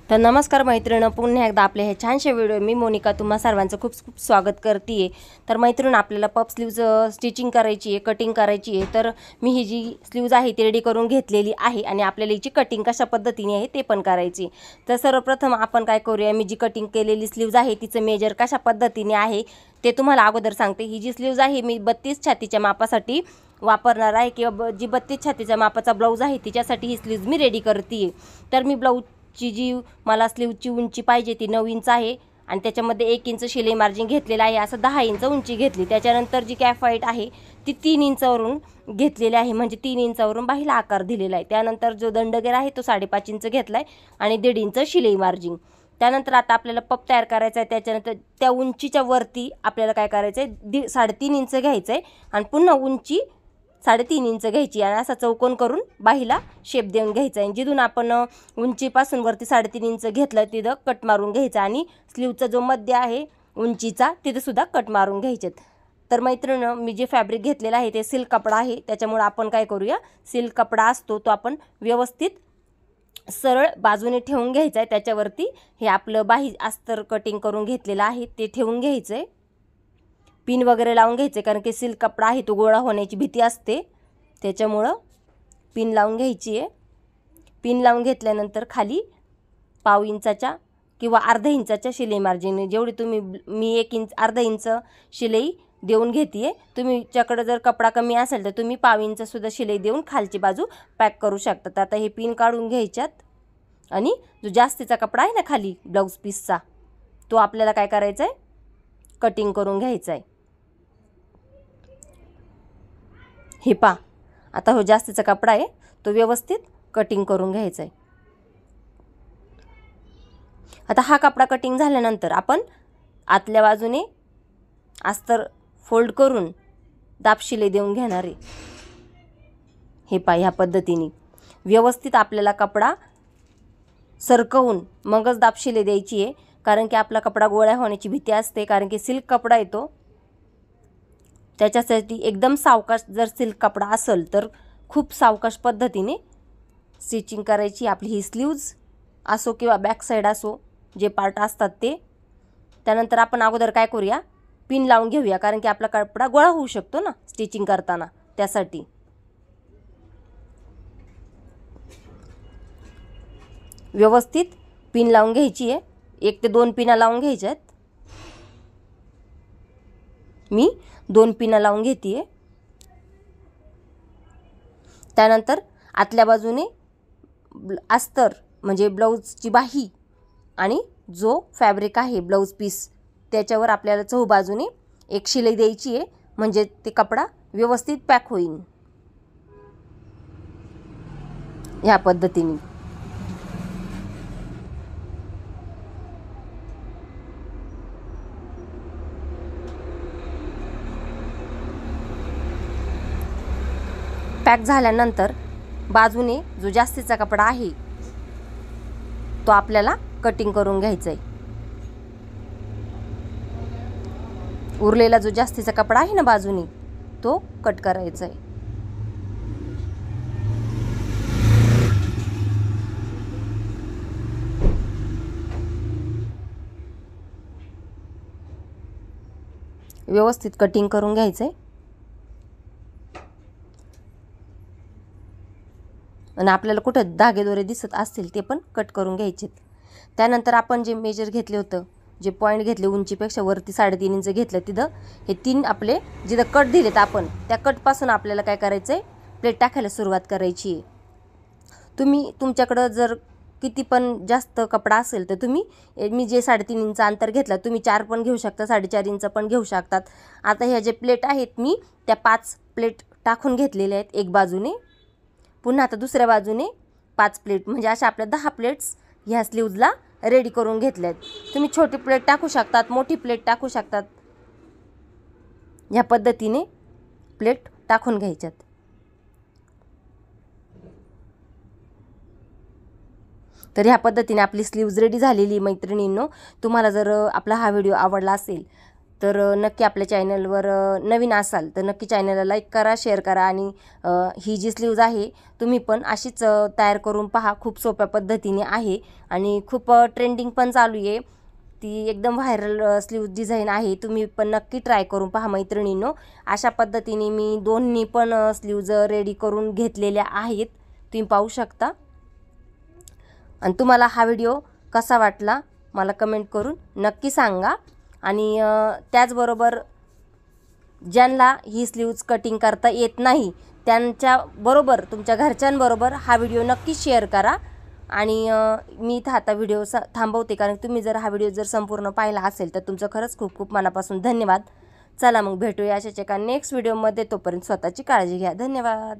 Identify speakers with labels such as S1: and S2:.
S1: तर नमस्कार मैत्रिणी, पुन्हा एकदा आपल्या हे छानशे व्हिडिओ मी मोनिका तुम्हा सर्वांचं खूप खूप स्वागत करते। तर मैत्रिणी, आपल्याला पफ स्लीव्ज स्टिचिंग करायची आहे, कटिंग करायची आहे। तर मी ही जी स्लीव्ज आहे ती रेडी करून घेतलेली आहे आणि आपल्याला हिची कटिंग कशा पद्धतीने आहे ते पण करायची। तर सर्वप्रथम आपण काय करूया, मी जी कटिंग केलेली स्लीव्ज आहे तिचं मेजर कशा पद्धतीने आहे ते तुम्हाला अगोदर सांगते। ही जी स्लीव्ज आहे मी 32 छातीच्या मापासाठी वापरणार आहे, किंवा जी 32 छातीच्या मापाचा ब्लाऊज आहे तिच्यासाठी ही स्लीव्ज मी रेडी करते। तर मी ब्लाऊज जी मला स्लीवची उंची पाहिजे ती 9 इंच आहे आणि त्याच्यामध्ये 1 इंच शिलाई मार्जिन घेतलेला आहे, असं 10 इंच उंची घेतली। त्याच्यानंतर जी कॅफ हाईट आहे ती 3 इंचावरून घेतलेली आहे, म्हणजे 3 इंचावरून बाहीला आकार दिलेला आहे। त्यानंतर जो दंडगेर आहे तो 5.5 इंच घेतलाय आणि 1.5 इंच शिलाई मार्जिन। त्यानंतर आता आपल्याला पफ तयार करायचा आहे, त्याच्यानंतर त्या उंचीच्या वरती आपल्याला काय करायचं आहे, 3.5 इंच घ्यायचं आहे आणि पुन्हा उंची 3.5 इंच घ्यायची आणि असा चौकोन करून बाहीला शेप देऊन घ्यायचा आहे। जिथून आपण उंचीपासून वरती 3.5 इंच घेतलं तिथं कट मारून घ्यायचा आणि स्लीवचा जो मध्य आहे उंचीचा तिथं सुद्धा कट मारून घ्यायचे। तर मैत्रिणी, मी जे फॅब्रिक घेतलेलं आहे ते सिल्क कपडा आहे, त्याच्यामुळे आपण काय करूया, सिल्क कपडा असतो तो आपण व्यवस्थित सरळ बाजूने ठेवून घ्यायचा आहे। त्याच्यावरती हे आपलं बाही अस्तर कटिंग करून घेतलेलं आहे ते ठेवून घ्यायचं आहे। पिन वगैरे लावून घ्यायचे, कारण की सिल्क कपडा आहे तो गोळा होण्याची भीती असते, त्याच्यामुळं पिन लावून घ्यायची आहे। पिन लावून घेतल्यानंतर खाली पाव इंचाच्या किंवा अर्धा इंचाच्या शिलाई मार्जिन, जेवढी तुम्ही मी 1 इंच अर्धा इंच शिलाई देऊन घेते। तुमच्याकडे जर कपडा कमी असेल तर तुम्ही पाव इंच सुद्धा शिलाई देऊन खालची बाजू पॅक करू शकता। आता हे पिन काढून घ्यायच्यात आणि जो जास्तीचा कपडा आहे ना खाली ब्लाऊज पीसचा, तो आपल्याला काय करायचा आहे, कटिंग करून घ्यायचा आहे। हे पा, आता हो जास्तीचा कपडा आहे तो व्यवस्थित कटिंग करून घ्यायचा आहे। आता हा कपडा कटिंग झाल्यानंतर आपण आतल्या बाजूने अस्तर फोल्ड करून दाब शिलाई देऊन घेणार आहे। हे पा, ह्या पद्धतीने व्यवस्थित आपल्याला कपडा सरकवून मगच दाब शिलाई द्यायची आहे, कारण की आपला कपडा गोळा होण्याची भीती असते, कारण की सिल्क कपडा येतो। त्याच्यासाठी एकदम सावकाश जर सिल्क कपडा असेल तर खूप सावकाश पद्धतीने स्टिचिंग करायची आपली ही स्लीव्ज असो किंवा बॅक साईड असो, जे पार्ट असतात ते। त्यानंतर आपण अगोदर काय करूया, पिन लावून घेऊया, कारण की आपला कपडा गोळा होऊ शकतो ना स्टिचिंग करताना, त्यासाठी व्यवस्थित पिन लावून घ्यायची आहे। 1 ते 2 पिना लावून घ्यायच्यात, मी 2 पिना लावून घेते। त्यानंतर आतल्या बाजूने अस्तर म्हणजे ब्लाऊजची बाही आणि जो फॅब्रिक आहे ब्लाऊज पीस त्याच्यावर आपल्याला चहूबाजूने एक शिलाई द्यायची आहे, म्हणजे ते कपडा व्यवस्थित पॅक होईल। ह्या पद्धतीने पॅक झाल्यानंतर बाजूने जो जास्तीचा कपडा आहे तो आपल्याला कटिंग करून घ्यायचा आहे। उरलेला जो जास्तीचा कपडा आहे ना बाजूने तो कट करायचा आहे। व्यवस्थित कटिंग करून घ्यायचं आहे आणि आपल्याला कुठं धागेदोरे दिसत असतील ते पण कट करून घ्यायचे। त्यानंतर आपण जे मेजर घेतले होतं, जे पॉईंट घेतले उंचीपेक्षा वरती 3.5 इंच घेतलं, तिथं हे 3 आपले जिथं कट दिलेत आपण त्या कटपासून आपल्याला काय करायचं आहे, प्लेट टाकायला सुरुवात करायची आहे। तुमच्याकडं जर किती पण जास्त कपडा असेल तर तुम्ही, मी जे 3.5 इंच अंतर घेतलं, तुम्ही 4 पण घेऊ शकता, 4.5 इंच पण घेऊ शकतात। आता ह्या जे प्लेट आहेत मी त्या 5 प्लेट टाकून घेतलेल्या आहेत एक बाजूने, पुन्हा आता दुसऱ्या बाजूने 5 प्लेट, म्हणजे अशा आपल्या 10 प्लेट्स ह्या स्लीव्जला रेडी करून घेतल्यात। तुम्ही छोटी प्लेट टाकू शकतात, मोठी प्लेट टाकू शकतात, ह्या पद्धतीने प्लेट टाकून घ्यायच्यात। तर ह्या पद्धतीने आपली स्लीव्ज रेडी झालेली मैत्रिणींनो। तुम्हाला जर आपला हा व्हिडिओ आवडला असेल तर नक्की आपल्या चॅनलवर नवीन असाल तर नक्की चॅनलला लाईक करा, शेअर करा आणि ही जी स्लीव्ज आहे तुम्ही पण अशीच तयार करून पहा. खूप सोप्या पद्धतीने आहे आणि खूप ट्रेंडिंग पण चालू आहे. ती एकदम व्हायरल स्लीव्ज डिझाईन आहे. तुम्ही पण नक्की ट्राय करून पहा मैत्रिणींनो. अशा पद्धतीने मी दोन्ही पण स्लीव्ज रेडी करून घेतलेल्या आहेत, तुम्ही पाहू शकता. आणि तुम्हाला हा व्हिडिओ कसा वाटला मला कमेंट करून नक्की सांगा. आणि त्याचबरोबर ज्यांना ही स्लीव्ज कटिंग करता येत नाही त्यांच्याबरोबर तुमच्या घरच्यांबरोबर हा व्हिडिओ नक्की शेअर करा. आणि मी इथं आता व्हिडिओ थांबवते, कारण तुम्ही जर हा व्हिडिओ जर संपूर्ण पाहिला असेल तर तुमचं खरंच खूप खूप मनापासून धन्यवाद. चला मग भेटूया अशाच एका नेक्स्ट व्हिडिओमध्ये. तोपर्यंत स्वतःची काळजी घ्या. धन्यवाद.